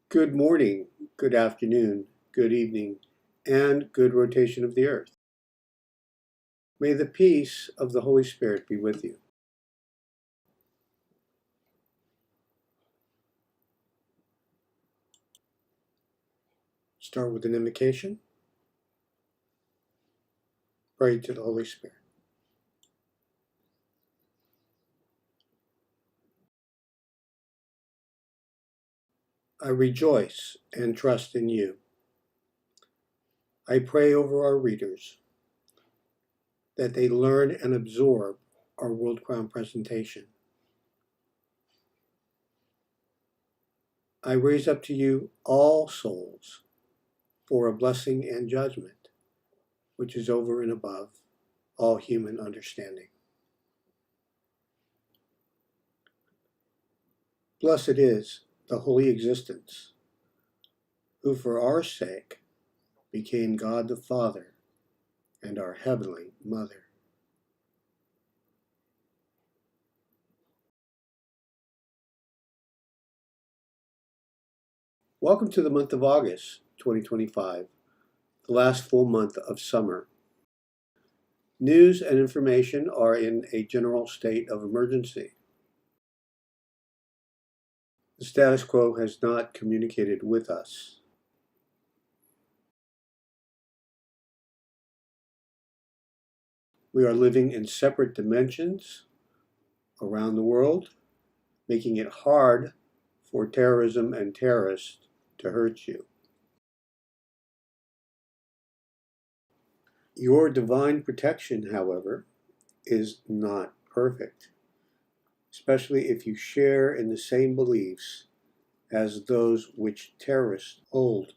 Good morning, good afternoon, good evening, and good rotation of the earth. May the peace of the Holy Spirit be with you. Start with an invocation. Pray to the Holy Spirit. I rejoice and trust in you. I pray over our readers that they learn and absorb our World Crown presentation. I raise up to you all souls for a blessing and judgment, which is over and above all human understanding. Blessed is the holy existence, who for our sake became God the Father and our Heavenly Mother. Welcome to the month of August 2025, the last full month of summer. News and information are in a general state of emergency. The status quo has not communicated with us. We are living in separate dimensions around the world, making it hard for terrorism and terrorists to hurt you. Your divine protection, however, is not perfect, especially if you share in the same beliefs as those which terrorists hold.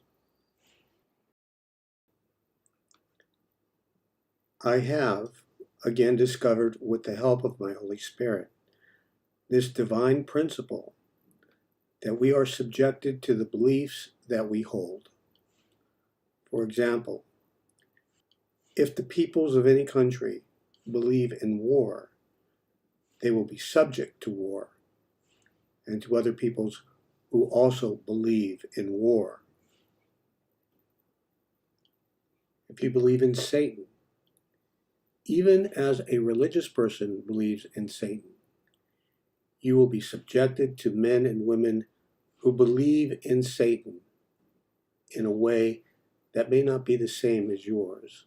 I have again discovered, with the help of my Holy Spirit, this divine principle that we are subjected to the beliefs that we hold. For example, if the peoples of any country believe in war, they will be subject to war and to other peoples who also believe in war. If you believe in Satan, even as a religious person believes in Satan, you will be subjected to men and women who believe in Satan in a way that may not be the same as yours.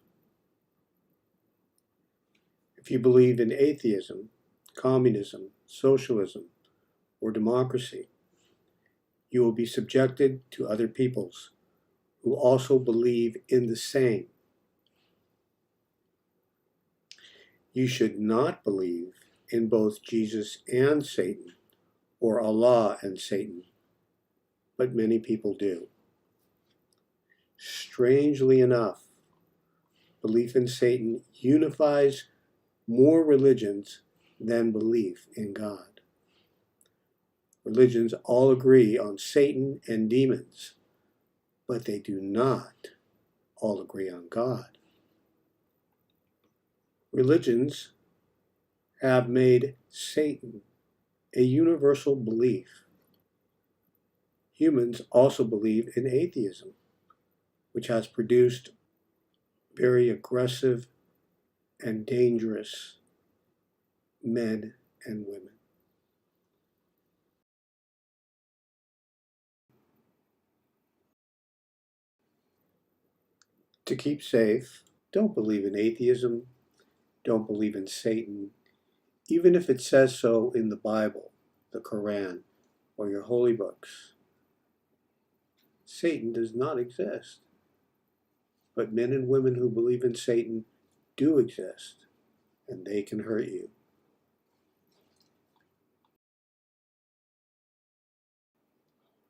If you believe in atheism, communism, socialism, or democracy, you will be subjected to other peoples who also believe in the same. You should not believe in both Jesus and Satan, or Allah and Satan, but many people do. Strangely enough, belief in Satan unifies more religions than belief in God. Religions all agree on Satan and demons, but they do not all agree on God. Religions have made Satan a universal belief. Humans also believe in atheism, which has produced very aggressive and dangerous men and women. To keep safe, don't believe in atheism, don't believe in Satan, even if it says so in the Bible, the Quran, or your holy books. Satan does not exist. But men and women who believe in Satan do exist, and they can hurt you.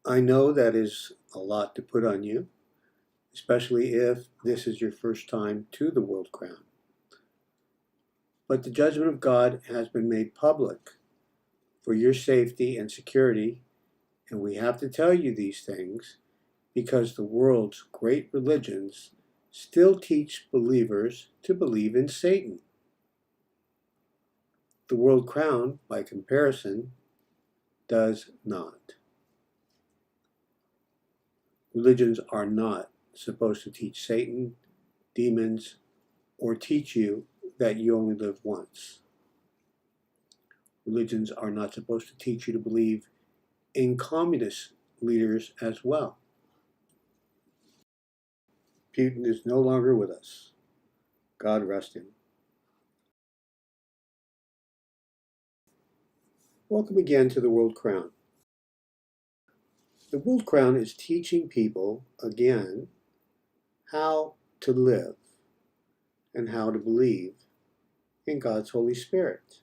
I know that is a lot to put on you, especially if this is your first time to the World Crown. But the judgment of God has been made public for your safety and security, and we have to tell you these things because the world's great religions still teach believers to believe in Satan. The World Crown, by comparison, does not. Religions are not supposed to teach Satan, demons, or teach you that you only live once. Religions are not supposed to teach you to believe in communist leaders as well. Putin is no longer with us. God rest him. Welcome again to the World Crown. The World Crown is teaching people, again, how to live and how to believe in God's Holy Spirit.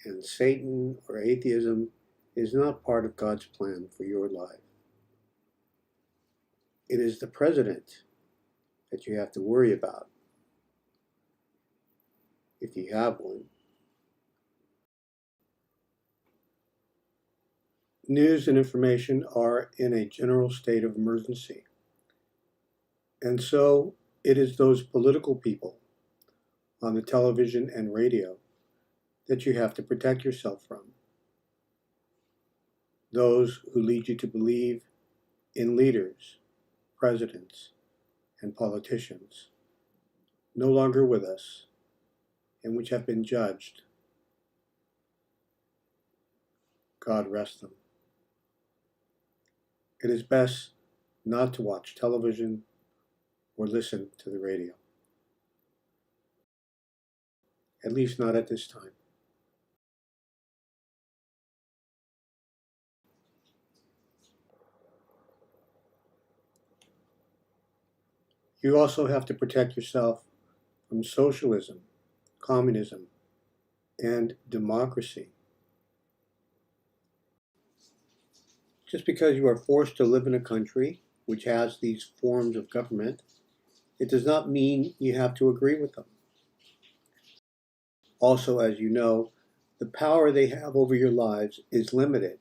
And Satan or atheism is not part of God's plan for your life. It is the president that you have to worry about, if you have one. News and information are in a general state of emergency. And so it is those political people on the television and radio that you have to protect yourself from. Those who lead you to believe in leaders, presidents, and politicians, no longer with us, and which have been judged. God rest them. It is best not to watch television or listen to the radio. At least not at this time. You also have to protect yourself from socialism, communism, and democracy. Just because you are forced to live in a country which has these forms of government, it does not mean you have to agree with them. Also, as you know, the power they have over your lives is limited,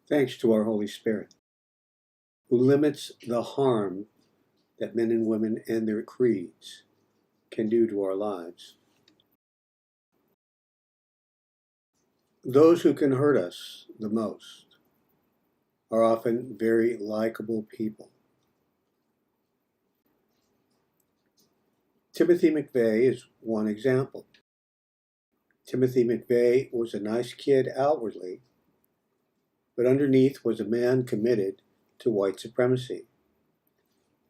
thanks to our Holy Spirit, who limits the harm that men and women and their creeds can do to our lives. Those who can hurt us the most are often very likable people. Timothy McVeigh is one example. Timothy McVeigh was a nice kid outwardly, but underneath was a man committed to white supremacy,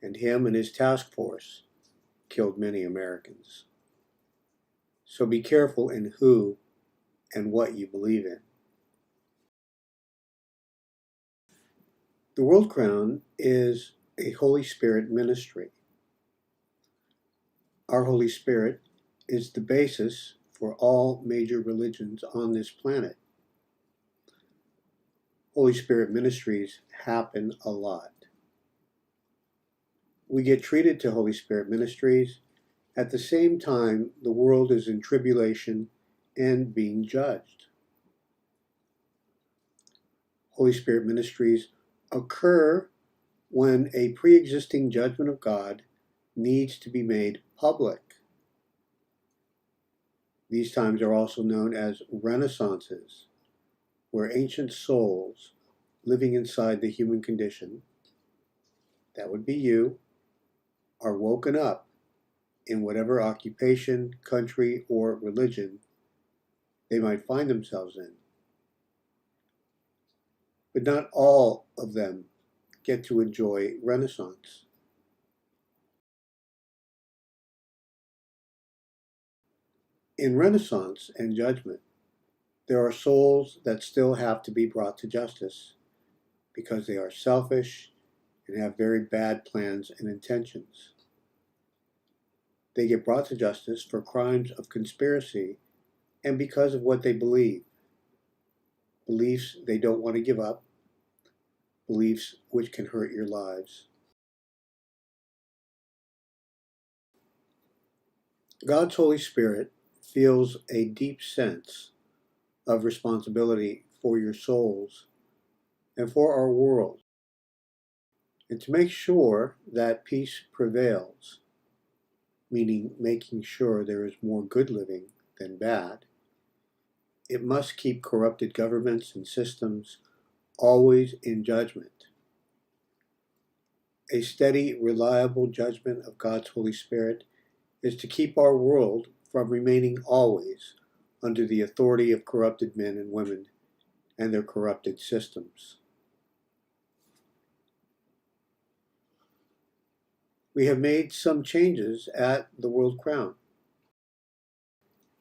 and him and his task force killed many Americans. So be careful in who and what you believe in. The World Crown is a Holy Spirit ministry. Our Holy Spirit is the basis for all major religions on this planet. Holy Spirit ministries happen a lot. We get treated to Holy Spirit ministries at the same time the world is in tribulation and being judged. Holy Spirit ministries occur when a pre-existing judgment of God needs to be made public. These times are also known as renaissances, where ancient souls living inside the human condition, that would be you, are woken up in whatever occupation, country, or religion they might find themselves in. But not all of them get to enjoy Renaissance. In Renaissance and judgment, there are souls that still have to be brought to justice because they are selfish and have very bad plans and intentions. They get brought to justice for crimes of conspiracy and because of what they believe. Beliefs they don't want to give up, beliefs which can hurt your lives. God's Holy Spirit feels a deep sense of responsibility for your souls and for our world. And to make sure that peace prevails, meaning making sure there is more good living than bad, it must keep corrupted governments and systems always in judgment. A steady, reliable judgment of God's Holy Spirit is to keep our world from remaining always under the authority of corrupted men and women and their corrupted systems. We have made some changes at the World Crown.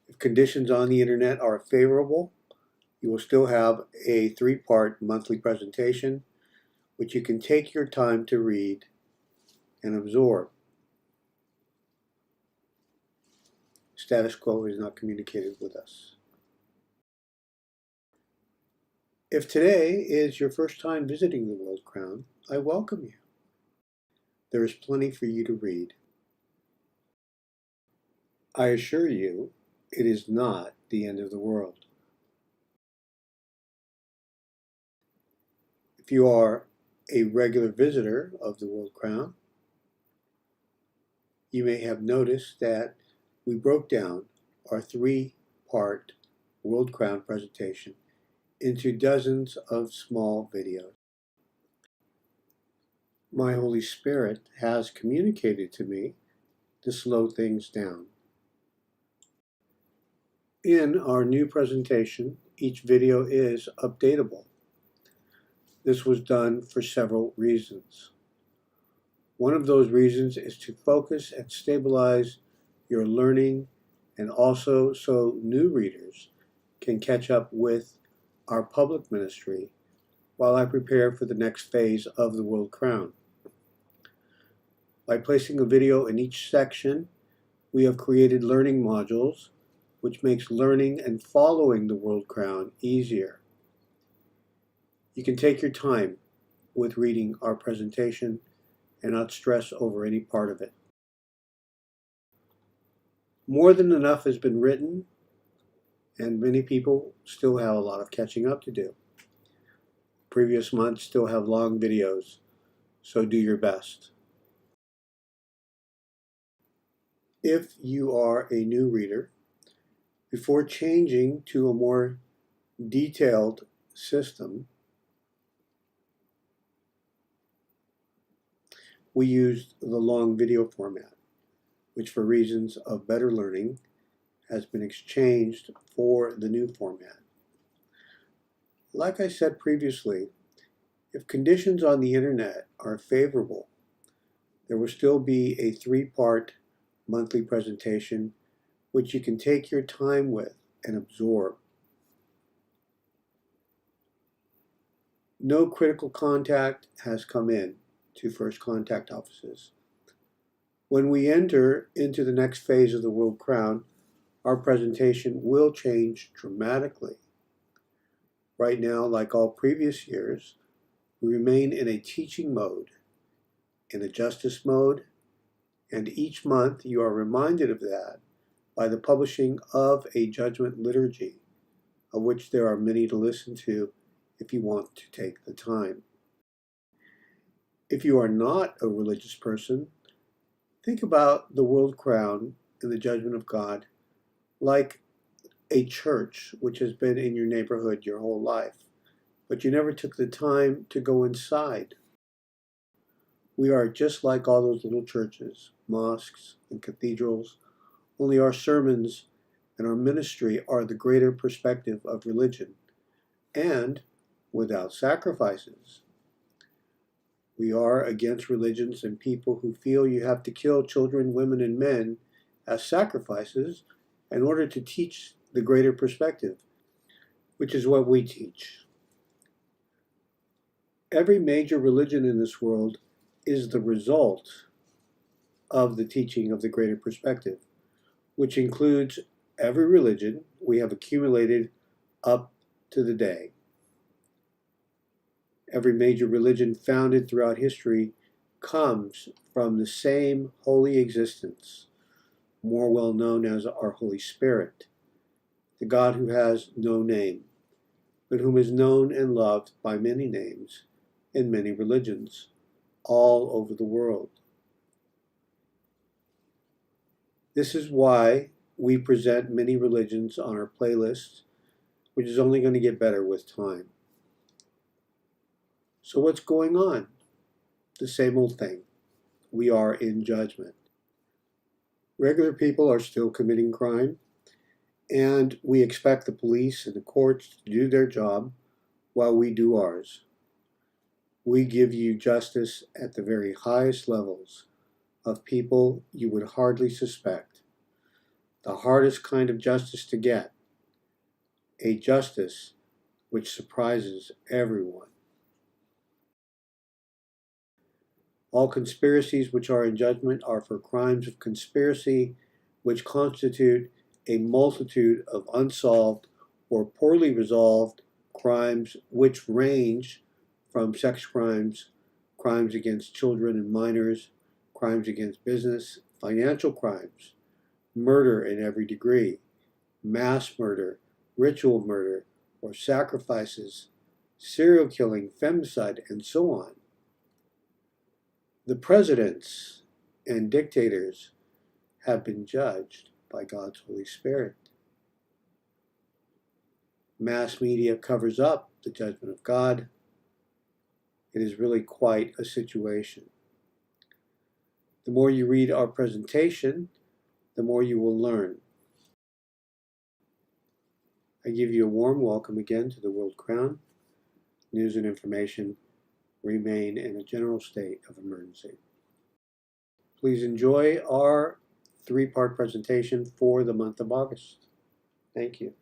If conditions on the internet are favorable, you will still have a 3-part monthly presentation, which you can take your time to read and absorb. Status quo is not communicated with us. If today is your first time visiting the World Crown, I welcome you. There is plenty for you to read. I assure you, it is not the end of the world. If you are a regular visitor of the World Crown, you may have noticed that we broke down our 3-part World Crown presentation into dozens of small videos. My Holy Spirit has communicated to me to slow things down. In our new presentation, each video is updatable. This was done for several reasons. One of those reasons is to focus and stabilize your learning, and also so new readers can catch up with our public ministry while I prepare for the next phase of the World Crown. By placing a video in each section, we have created learning modules, which makes learning and following the World Crown easier. You can take your time with reading our presentation and not stress over any part of it. More than enough has been written, and many people still have a lot of catching up to do. Previous months still have long videos, so do your best. If you are a new reader, before changing to a more detailed system, we used the long video format, which for reasons of better learning has been exchanged for the new format. Like I said previously, if conditions on the internet are favorable, there will still be a 3-part monthly presentation which you can take your time with and absorb. No critical contact has come in to first contact offices. When we enter into the next phase of the World Crown, our presentation will change dramatically. Right now, like all previous years, we remain in a teaching mode, in a justice mode, and each month you are reminded of that by the publishing of a judgment liturgy, of which there are many to listen to if you want to take the time. If you are not a religious person, think about the World Crown and the judgment of God like a church which has been in your neighborhood your whole life, but you never took the time to go inside. We are just like all those little churches, mosques, and cathedrals, only our sermons and our ministry are the greater perspective of religion, and without sacrifices. We are against religions and people who feel you have to kill children, women, and men as sacrifices in order to teach the greater perspective, which is what we teach. Every major religion in this world is the result of the teaching of the greater perspective, which includes every religion we have accumulated up to the day. Every major religion founded throughout history comes from the same holy existence, more well known as our Holy Spirit, the God who has no name, but whom is known and loved by many names in many religions all over the world. This is why we present many religions on our playlist, which is only going to get better with time. So what's going on? the same old thing. We are in judgment. Regular people are still committing crime, and we expect the police and the courts to do their job while we do ours. We give you justice at the very highest levels of people you would hardly suspect. The hardest kind of justice to get, a justice which surprises everyone. All conspiracies which are in judgment are for crimes of conspiracy which constitute a multitude of unsolved or poorly resolved crimes which range from sex crimes, crimes against children and minors, crimes against business, financial crimes, murder in every degree, mass murder, ritual murder, or sacrifices, serial killing, femicide, and so on. The presidents and dictators have been judged by God's Holy Spirit. Mass media covers up the judgment of God. It is really quite a situation. The more you read our presentation, the more you will learn. I give you a warm welcome again to the World Crown. News and information remain in a general state of emergency. Please enjoy our three-part presentation for the month of August. Thank you.